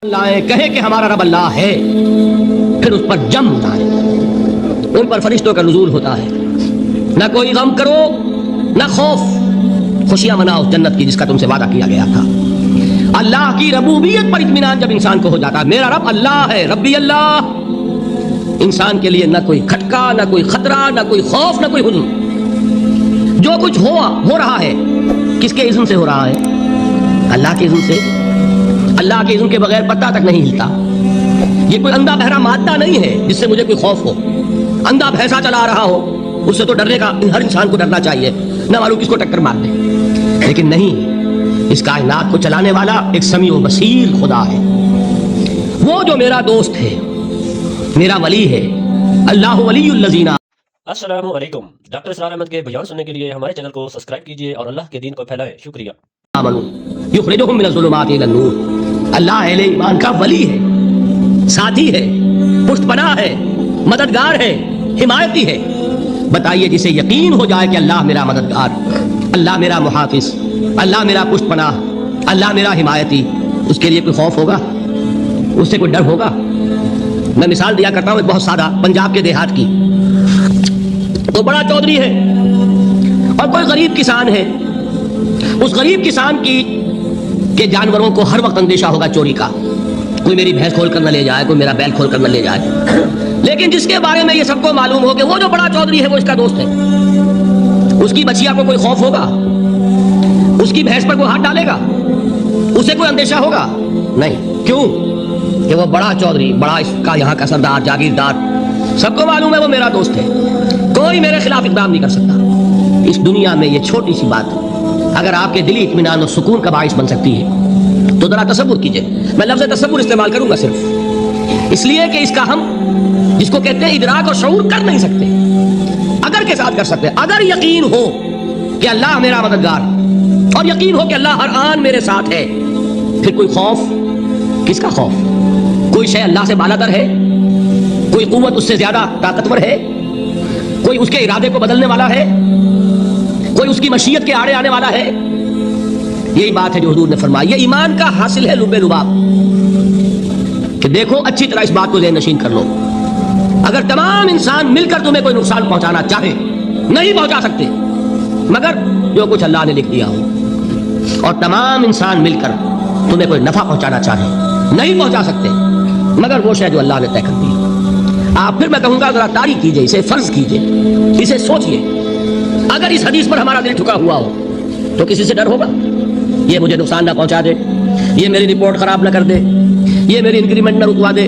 لائیں کہے کہ ہمارا رب اللہ ہے، پھر اس پر جم لائیں، ان پر فرشتوں کا نزول ہوتا ہے، نہ کوئی غم کرو نہ خوف، خوشیاں مناؤ جنت کی جس کا تم سے وعدہ کیا گیا تھا۔ اللہ کی ربوبیت پر اطمینان جب انسان کو ہو جاتا ہے، میرا رب اللہ ہے، ربی اللہ، انسان کے لیے نہ کوئی کھٹکا، نہ کوئی خطرہ، نہ کوئی خوف، نہ کوئی حزن۔ جو کچھ ہو رہا ہے کس کے اذن سے ہو رہا ہے؟ اللہ کے اذن سے۔ اللہ کے اذن کے بغیر پتہ تک نہیں ہلتا۔ یہ کوئی اندھا بہرا مادہ نہیں ہے جس سے مجھے کوئی خوف ہو۔ اندھا بھینسا چلا رہا ہو اس سے تو ڈرنے کا ہر انسان کو ڈرنا چاہیے، نہ معلوم کس کو ٹکر مار دے، لیکن نہیں، اس کائنات کو چلانے والا ایک سمیع و بصیر خدا ہے، وہ جو میرا دوست ہے، میرا ولی ہے، اللہ ولی الذین۔ السلام علیکم۔ ڈاکٹر اسرار احمد کے بیان سننے کے لیے ہمارے چینل کو سبسکرائب کیجئے اور اللہ کے دین کو پھیلائیں۔ شکریہ۔ یخرجہم من الظلمات الی النور۔ اللہ اہل ایمان کا ولی ہے، ساتھی ہے، پشت پناہ ہے، مددگار ہے، حمایتی ہے۔ بتائیے جسے یقین ہو جائے کہ اللہ میرا مددگار، اللہ میرا محافظ، اللہ میرا پشت پناہ، اللہ میرا حمایتی، اس کے لیے کوئی خوف ہوگا؟ اس سے کوئی ڈر ہوگا؟ میں مثال دیا کرتا ہوں ایک بہت سادہ، پنجاب کے دیہات کی۔ تو بڑا چودھری ہے اور کوئی غریب کسان ہے، اس غریب کسان کی کہ جانوروں کو ہر وقت اندیشہ ہوگا چوری کا، کوئی میری بھینس کھول کر نہ لے جائے، کوئی میرا بیل کھول کر نہ لے جائے، لیکن جس کے بارے میں یہ سب کو معلوم ہو کہ وہ جو بڑا چودھری ہے وہ اس کا دوست ہے، اس کی بچیا کو کوئی خوف ہوگا؟ اس کی بھینس پر کوئی ہاتھ ڈالے گا؟ اسے کوئی اندیشہ ہوگا؟ نہیں۔ کیوں؟ کہ وہ بڑا چودھری، بڑا اس کا یہاں کا سردار، جاگیردار، سب کو معلوم ہے وہ میرا دوست ہے، کوئی میرے خلاف اقدام نہیں کر سکتا۔ اس دنیا میں یہ چھوٹی سی بات اگر آپ کے دلی اطمینان اور سکون کا باعث بن سکتی ہے تو ذرا تصور کیجئے۔ میں لفظ تصور استعمال کروں گا صرف اس لیے کہ اس کا ہم جس کو کہتے ہیں ادراک اور شعور کر نہیں سکتے، اگر کے ساتھ کر سکتے۔ اگر یقین ہو کہ اللہ میرا مددگار اور یقین ہو کہ اللہ ہر آن میرے ساتھ ہے، پھر کوئی خوف؟ کس کا خوف؟ کوئی شے اللہ سے بالاتر ہے؟ کوئی قوت اس سے زیادہ طاقتور ہے؟ کوئی اس کے ارادے کو بدلنے والا ہے؟ کوئی اس کی مشیت کے آڑے آنے والا ہے؟ یہی بات ہے جو حضور نے فرمائی۔ یہ ایمان کا حاصل ہے لب لباب، کہ دیکھو اچھی طرح اس بات کو ذہن نشین کر لو، اگر تمام انسان مل کر تمہیں کوئی نقصان پہنچانا چاہے نہیں پہنچا سکتے مگر جو کچھ اللہ نے لکھ دیا ہو، اور تمام انسان مل کر تمہیں کوئی نفع پہنچانا چاہے نہیں پہنچا سکتے مگر وہ شے جو اللہ نے طے کر دی۔ آپ پھر میں کہوں گا ذرا تاریخ کیجئے، اسے فرض کیجئے، اسے سوچئے، اگر اس حدیث پر ہمارا دل ٹھکا ہوا ہو تو کسی سے ڈر ہوگا؟ یہ مجھے نقصان نہ پہنچا دے، یہ میری رپورٹ خراب نہ کر دے، یہ میری انکریمنٹ نہ رکوا دے،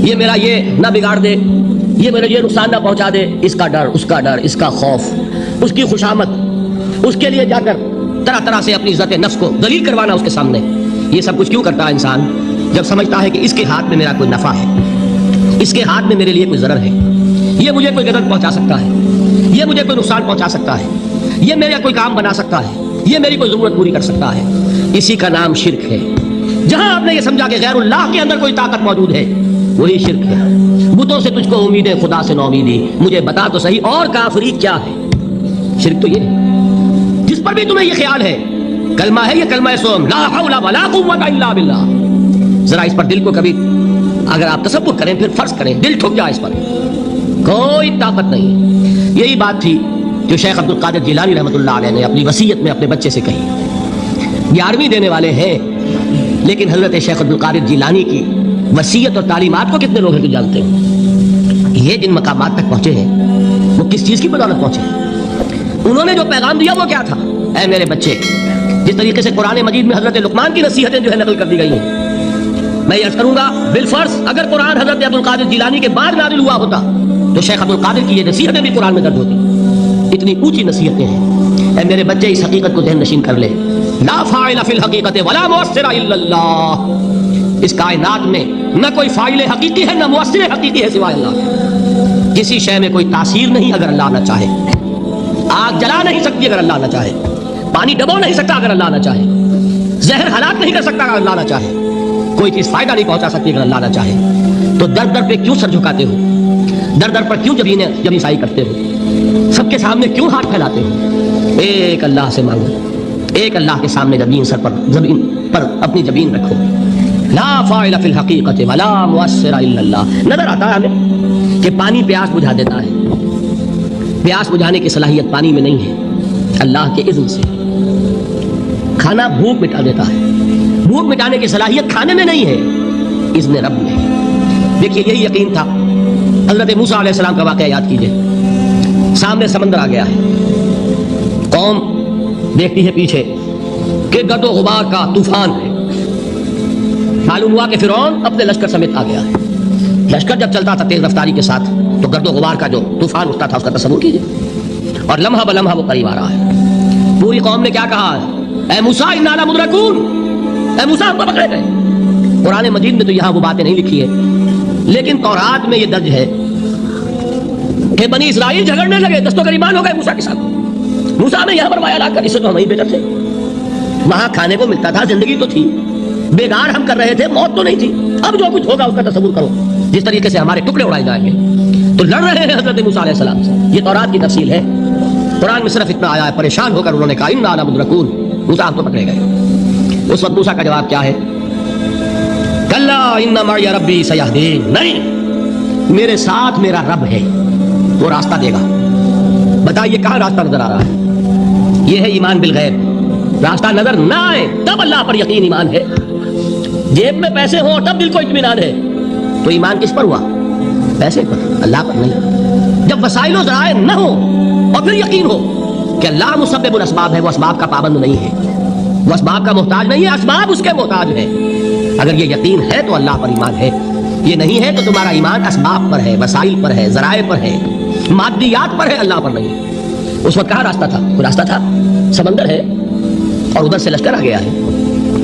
یہ میرا یہ نہ بگاڑ دے، یہ میرے یہ نقصان نہ پہنچا دے، اس کا ڈر، اس کا ڈر، اس کا خوف، اس کی خوشامد، اس کے لیے جا کر طرح طرح سے اپنی عزت نفس کو ذلیل کروانا اس کے سامنے۔ یہ سب کچھ کیوں کرتا ہے انسان؟ جب سمجھتا ہے کہ اس کے ہاتھ میں میرا کوئی نفع ہے، اس کے ہاتھ میں میرے لیے کوئی ضرر ہے، یہ مجھے کوئی غدر پہنچا سکتا ہے، یہ مجھے کوئی نقصان پہنچا سکتا ہے، یہ میرا کوئی کام بنا سکتا ہے، یہ میری کوئی ضرورت پوری کر سکتا ہے، اسی کا نام شرک ہے۔ جہاں آپ نے یہ سمجھا کہ غیر اللہ کے اندر کوئی طاقت موجود ہے وہی شرک ہے۔ بتوں سے تجھ کو امید ہے، خدا سے نو امیدی، مجھے بتا تو صحیح اور کافری کیا ہے؟ شرک تو یہ ہے جس پر بھی تمہیں یہ خیال ہے کلمہ ہے، یہ کلمہ سوم لا حول ولا قوت الا باللہ، ذرا اس پر دل کو کبھی اگر آپ تصور کریں، پھر فرض کریں، دل ٹھک جائے، اس پر کوئی طاقت نہیں۔ یہی بات تھی جو شیخ عبد القادر جیلانی رحمۃ اللہ علیہ نے اپنی وصیت میں اپنے بچے سے کہی۔ 11ویں دینے والے ہیں، لیکن حضرت شیخ عبد القادر جیلانی کی وصیت اور تعلیمات کو کتنے لوگ ہیں تو جانتے ہیں؟ یہ جن مقامات تک پہنچے ہیں وہ کس چیز کی بدولت پہنچے ہیں؟ انہوں نے جو پیغام دیا وہ کیا تھا؟ اے میرے بچے، جس طریقے سے قرآن مجید میں حضرت لقمان کی نصیحتیں جو ہے نقل کر دی گئی ہیں، میں یہ عرض کروں گا بالفرض اگر قرآن حضرت عبد القادر جیلانی کے بعد نازل ہوا ہوتا تو شیخ عبد القادر کی یہ نصیحتیں بھی قرآن میں درج ہوتی۔ اتنی اونچی نصیحتیں ہیں۔ اے میرے بچے، اس حقیقت کو ذہن نشین کر لے، لا فاعل فی الحقیقت ولا مؤثر الا اللہ۔ اس کائنات میں نہ کوئی فاعل حقیقی ہے نہ مؤثر حقیقی ہے سوائے اللہ کے۔ کسی شے میں کوئی تاثیر نہیں اگر اللہ نہ چاہے، آگ جلا نہیں سکتی اگر اللہ نہ چاہے، پانی ڈبو نہیں سکتا اگر اللہ نہ چاہے، زہر ہلاک نہیں کر سکتا اگر اللہ نہ چاہے، کوئی چیز فائدہ نہیں پہنچا سکتی اگر اللہ نہ چاہے۔ تو در در پہ کیوں سر جھکاتے ہو؟ در در پر کیوں جبین سائی کرتے ہو؟ سب کے سامنے کیوں ہاتھ پھیلاتے ہو؟ ایک اللہ سے مانگو، ایک اللہ کے سامنے زمین پر اپنی زمین رکھو، لا فاعل فی الحقیقت ولا مؤثر الا اللہ. نظر آتا ہے ہمیں کہ پانی پیاس بجھا دیتا ہے. پیاس بجھانے کی صلاحیت پانی میں نہیں ہے، اللہ کے اذن سے. کھانا بھوک مٹا دیتا ہے، بھوک مٹانے کی صلاحیت کھانے میں نہیں ہے، اذن رب میں ہے. دیکھیے یہی یقین تھا. حضرت موسیٰ علیہ السلام کا واقعہ یاد کیجئے. سامنے سمندر آ گیا ہے، قوم دیکھتی ہے پیچھے کہ گرد و غبار کا طوفان ہے. معلوم ہوا کہ فرعون اپنے لشکر سمیت آ گیا ہے. لشکر جب چلتا تھا تیز رفتاری کے ساتھ تو گرد و غبار کا جو طوفان اٹھتا تھا اس کا تصور کیجئے. اور لمحہ بلمحہ وہ قریب آ رہا ہے. پوری قوم نے کیا کہا ہے؟ اے موسیٰ انا لمدرکون، اے موسیٰ ہم تو پکڑے گئے. قرآن مجید میں تو یہاں وہ باتیں نہیں لکھی ہے، لیکن تورات میں یہ درج ہے کہ بنی اسرائیل جھگڑنے لگے، دست و گریبان ہو گئے موسیٰ کے ساتھ. موسیٰ نے یہاں فرمایا لا کر، اس سے تو ہم ہی بہتر تھے. وہاں کھانے کو ملتا تھا، زندگی تو تھی، بیگار ہم کر رہے تھے، موت تو نہیں تھی. اب جو کچھ ہوگا اس کا تصور کرو، جس طریقے سے ہمارے ٹکڑے اڑائے جائیں گے. تو لڑ رہے ہیں حضرت موسیٰ علیہ السلام سے. یہ تورات کی تفصیل ہے. قرآن میں صرف اتنا آیا ہے، پریشان ہو کر انہوں نے کہا انا لمدرکون، موسیٰ ہم تو پکڑے گئے. اس وقت موسیٰ کا جواب کیا ہے؟ کلا ان معی ربی سیہدین، نہیں، میرے ساتھ میرا رب ہے، وہ راستہ دے گا. بتائیے کہاں راستہ نظر آ رہا ہے؟ یہ ہے ایمان بالغیب. راستہ نظر نہ آئے تب اللہ پر یقین ایمان ہے. جیب میں پیسے ہوں تب دل کو اطمینان ہے. تو ایمان کس پر ہوا؟ پیسے پر، اللہ پر نہیں. جب وسائل و ذرائع نہ ہو اور پھر یقین ہو کہ اللہ مسبب الاسباب ہے، وہ اسباب کا پابند نہیں ہے، وہ اسباب کا محتاج نہیں ہے، اسباب اس کے محتاج ہے. اگر یہ یقین ہے تو اللہ پر ایمان ہے. یہ نہیں ہے تو تمہارا ایمان اسباب پر ہے، وسائل پر ہے، ذرائع پر ہے، مادیات پر ہے، اللہ پر نہیں. اس وقت کہاں راستہ تھا؟ وہ راستہ تھا سمندر ہے اور ادھر سے لشکر آ گیا ہے.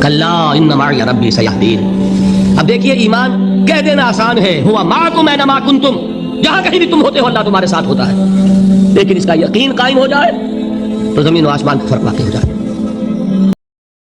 کلا ان معی ربی سیہدین. اب دیکھیے ایمان کہہ دینا آسان ہے، ہوا معکم اینما کنتم، جہاں کہیں بھی تم ہوتے ہو اللہ تمہارے ساتھ ہوتا ہے. لیکن اس کا یقین قائم ہو جائے تو زمین و آسمان کا فرق واقع ہو جائے.